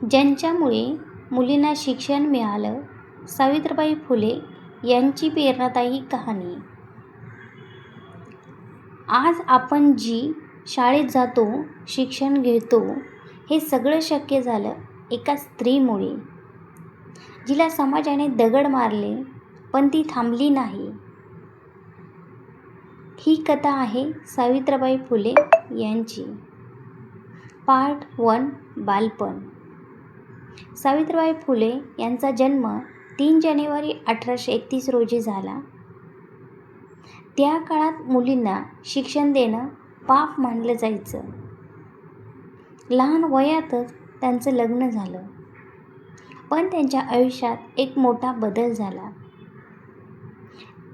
ज्यांच्यामुळे मुलींना शिक्षण मिळालं, सावित्रीबाई फुले यांची प्रेरणादायी कहाणी. आज आपण जी शाळेत जातो, शिक्षण घेतो, हे सगळं शक्य झालं एका स्त्रीमुळे, जिला समाजाने दगड मारले पण ती थांबली नाही. ही कथा आहे सावित्रीबाई फुले यांची. पार्ट 1. बालपण. सावित्रीबाई फुले यांचा जन्म 3 जानेवारी 1831 रोजी झाला. त्या काळात मुलींना शिक्षण देणं पाप मानलं जायचं. लहान वयातच त्यांचं लग्न झालं. पण त्यांच्या आयुष्यात एक मोठा बदल झाला.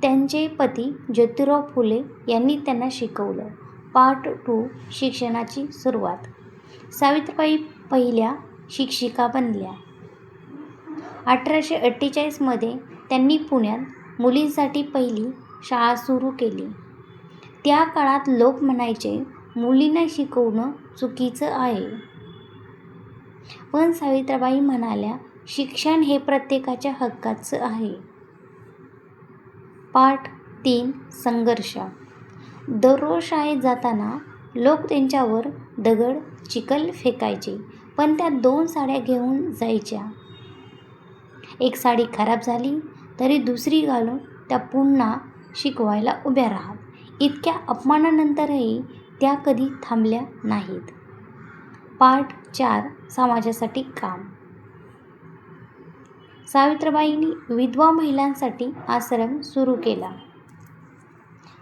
त्यांचे पती ज्योतिराव फुले यांनी त्यांना शिकवलं. पार्ट 2. शिक्षणाची सुरुवात. सावित्रीबाई पहिल्या शिक्षिका बनल्या. 1848 मध्ये त्यांनी पुण्यात मुलींसाठी पहिली शाळा सुरू केली. त्या काळात लोक म्हणायचे, मुलींना शिकवणं चुकीचं आहे. पण सावित्रीबाई म्हणाल्या, शिक्षण हे प्रत्येकाच्या हक्काचं आहे. पार्ट 3. संघर्ष. दररोज शाळेत जाताना लोक त्यांच्यावर दगड, चिखल फेकायचे, पण त्या 2 साड्या घेऊन जायच्या. एक साडी खराब झाली तरी दुसरी घालून त्या पुन्हा शिकवायला उभ्या राहत. इतक्या अपमानानंतरही त्या कधी थांबल्या नाहीत. पार्ट 4. समाजासाठी काम. सावित्रीबाईंनी विधवा महिलांसाठी आश्रम सुरू केला.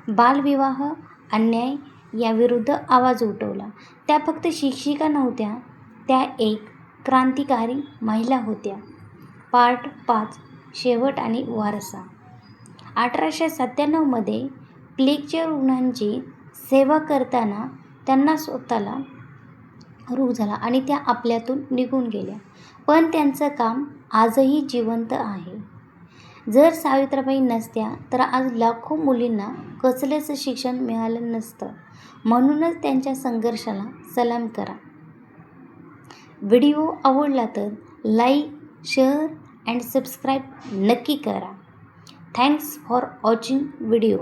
बालविवाह, अन्याय याविरुद्ध आवाज उठवला. त्या फक्त शिक्षिका नव्हत्या, त्या एक क्रांतिकारी महिला होत्या. पार्ट 5. शेवट आणि वारसा. 1897 मध्ये प्लेगच्या रुग्णांची सेवा करताना त्यांना स्वतःला रोग झाला आणि त्या आपल्यातून निघून गेल्या. पण त्यांचं काम आजही जिवंत आहे. जर सावित्रीबाई नसत्या तर आज लाखो मुलींना कसलंच शिक्षण मिळालं नसतं. म्हणूनच त्यांच्या संघर्षाला सलाम करा. व्हिडिओ आवडला तर लाईक, शेअर अँड सबस्क्राईब नक्की करा. Thanks for watching video.